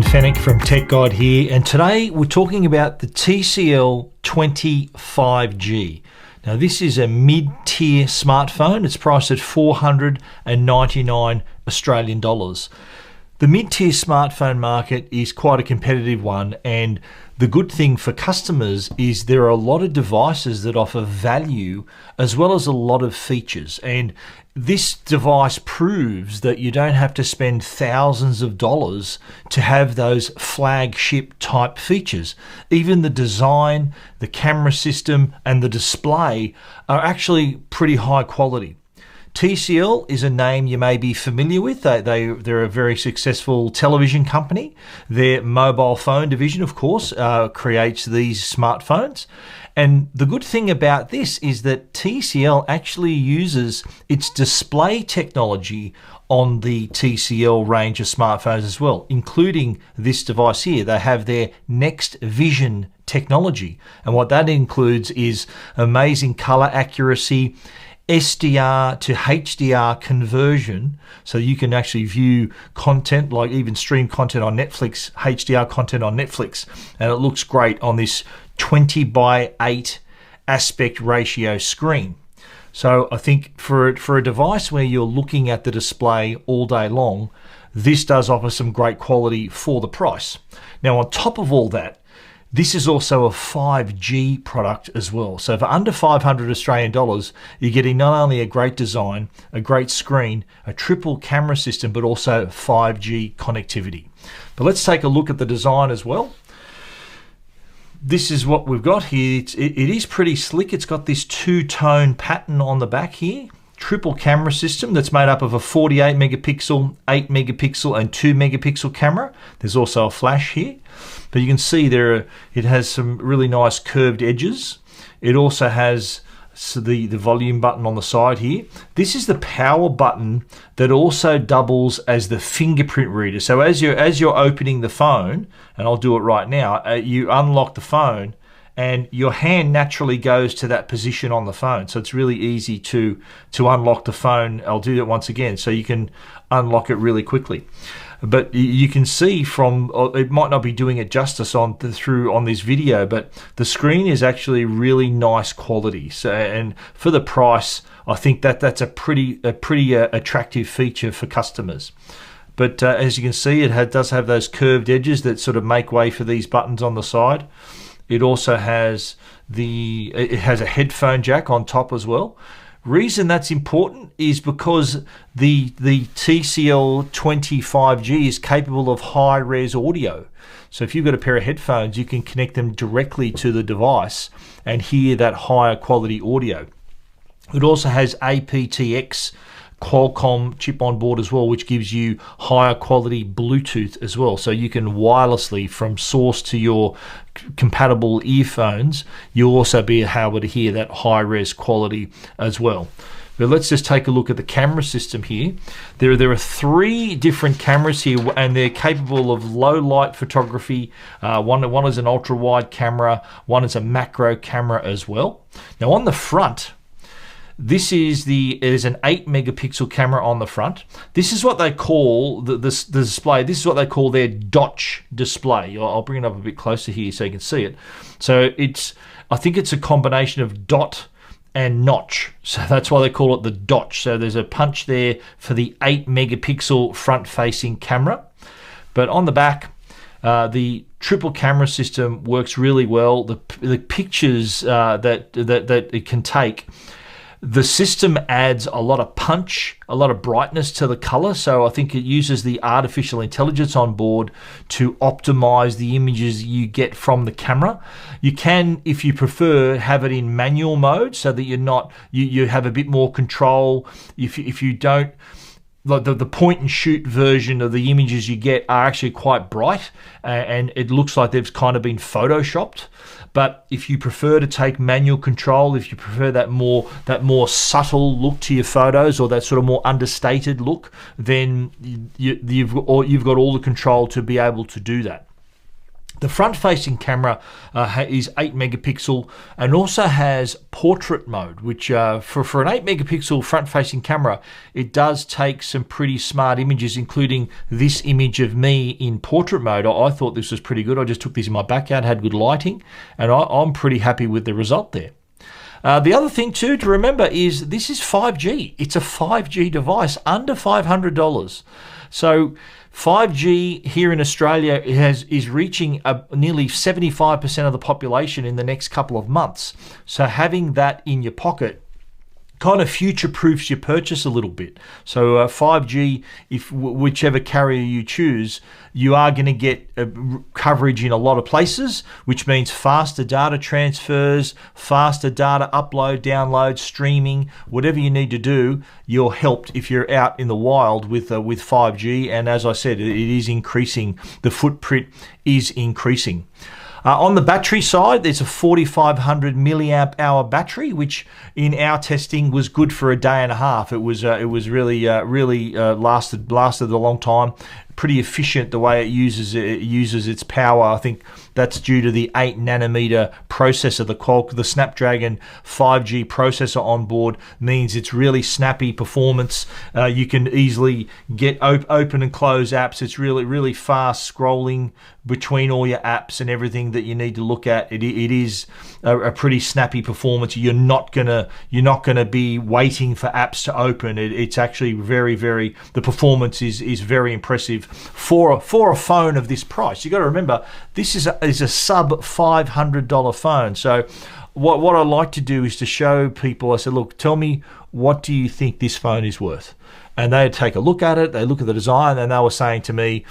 Fenech from Tech Guide here, and today we're talking about the TCL 25G. Now this is a mid-tier smartphone. It's priced at 499 Australian dollars. The mid-tier smartphone market is quite a competitive one, and the good thing for customers is there are a lot of devices that offer value as well as a lot of features. And this device proves that you don't have to spend thousands of dollars to have those flagship type features. Even the design, the camera system, and the display are actually pretty high quality. TCL is a name you may be familiar with. They're a very successful television company. Their mobile phone division, of course, creates these smartphones. And the good thing about this is that TCL actually uses its display technology on the TCL range of smartphones as well, including this device here. They have their Next Vision technology. And what that includes is amazing color accuracy, SDR to HDR conversion, so you can actually view content, like even stream content on Netflix, HDR content on Netflix, and it looks great on this 20:8 aspect ratio screen. So I think for a device where you're looking at the display all day long, this does offer some great quality for the price. Now on top of all that, this is also a 5G product as well. So for under 500 Australian dollars, you're getting not only a great design, a great screen, a triple camera system, but also 5G connectivity. But let's take a look at the design as well. This is what we've got here. It is pretty slick. It's got this two-tone pattern on the back here. Triple camera system that's made up of a 48 megapixel, 8 megapixel, and 2 megapixel camera. There's also a flash here, but you can see it has some really nice curved edges. It also has the volume button on the side here. This is the power button that also doubles as the fingerprint reader. So as you're opening the phone, and I'll do it right now, you unlock the phone, and your hand naturally goes to that position on the phone. So it's really easy to unlock the phone. I'll do that once again, so you can unlock it really quickly. But you can see from, it might not be doing it justice on this video, but the screen is actually really nice quality. So, and for the price, I think that's a pretty attractive feature for customers. But as you can see, it does have those curved edges that sort of make way for these buttons on the side. It also has a headphone jack on top as well. Reason that's important is because the TCL 25G is capable of high-res audio. So if you've got a pair of headphones, you can connect them directly to the device and hear that higher quality audio. It also has aptX Qualcomm chip on board as well, which gives you higher quality Bluetooth as well. So you can wirelessly, from source to your compatible earphones, you'll also be able to hear that high res quality as well. But let's just take a look at the camera system here. There are 3 different cameras here, and they're capable of low light photography. One is an ultra wide camera, one is a macro camera as well. Now on the front, there's an 8 megapixel camera on the front. This is what they call the display. This is what they call their Dotch display. I'll bring it up a bit closer here so you can see it. So I think it's a combination of dot and notch. So that's why they call it the Dotch. So there's a punch there for the 8 megapixel front facing camera. But on the back, the triple camera system works really well. The pictures that it can take, the system adds a lot of punch, a lot of brightness to the color. So I think it uses the artificial intelligence on board to optimize the images you get from the camera. You can, if you prefer, have it in manual mode so that you have a bit more control. If you don't, like the point and shoot version of the images you get are actually quite bright, and it looks like they've kind of been photoshopped. But if you prefer to take manual control, if you prefer that more subtle look to your photos, or that sort of more understated look, then you've got all the control to be able to do that. The front-facing camera is 8 megapixel and also has portrait mode, which for an 8 megapixel front-facing camera, it does take some pretty smart images, including this image of me in portrait mode. I thought this was pretty good. I just took this in my backyard, had good lighting, and I'm pretty happy with the result there. The other thing too to remember is this is 5G. It's a 5G device under $500. So 5G here in Australia is reaching nearly 75% of the population in the next couple of months. So having that in your pocket kind of future-proofs your purchase a little bit. So 5G, whichever carrier you choose, you are going to get coverage in a lot of places, which means faster data transfers, faster data upload, download, streaming, whatever you need to do, you're helped if you're out in the wild with 5G. And as I said, it is increasing. The footprint is increasing. On the battery side, there's a 4,500 milliamp hour battery, which in our testing was good for a day and a half. It was really lasted a long time. Pretty efficient the way it uses its power. I think that's due to the 8 nanometer processor. The Snapdragon 5G processor on board means it's really snappy performance. You can easily get open and close apps. It's really fast scrolling between all your apps and everything that you need to look at. It is a pretty snappy performance. You're not gonna be waiting for apps to open. It's actually very the performance is very impressive for a phone of this price. You got to remember, this is a sub $500 phone. So what I like to do is to show people, I said, look, tell me, what do you think this phone is worth? And they'd take a look at it, they look at the design, and they were saying to me,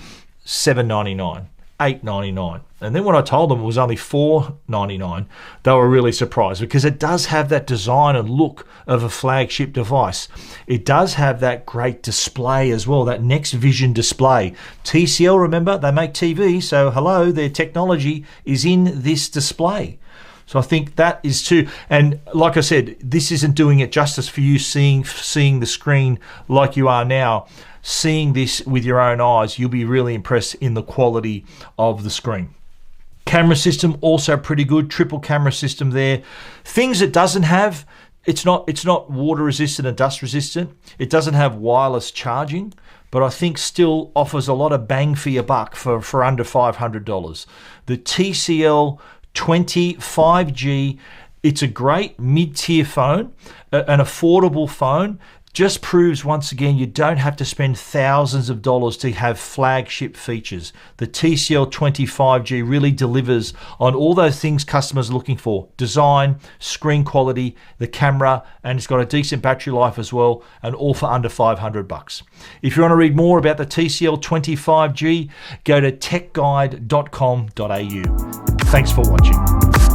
$799, $899. And then when I told them it was only $499, they were really surprised, because it does have that design and look of a flagship device. It does have that great display as well, that Next Vision display. TCL, remember, they make TV, so hello, their technology is in this display. So I think that is too, and like I said, this isn't doing it justice for you seeing the screen like you are now. Seeing this with your own eyes, you'll be really impressed in the quality of the screen. Camera system also pretty good, triple camera system there. Things it doesn't have, it's not water resistant and dust resistant. It doesn't have wireless charging, but I think still offers a lot of bang for your buck for under $500. The TCL 5G, it's a great mid-tier phone, an affordable phone. Just proves once again you don't have to spend thousands of dollars to have flagship features. The TCL 5G really delivers on all those things customers are looking for: design, screen quality, the camera, and it's got a decent battery life as well, and all for under $500. If you want to read more about the TCL 5G, go to techguide.com.au. Thanks for watching.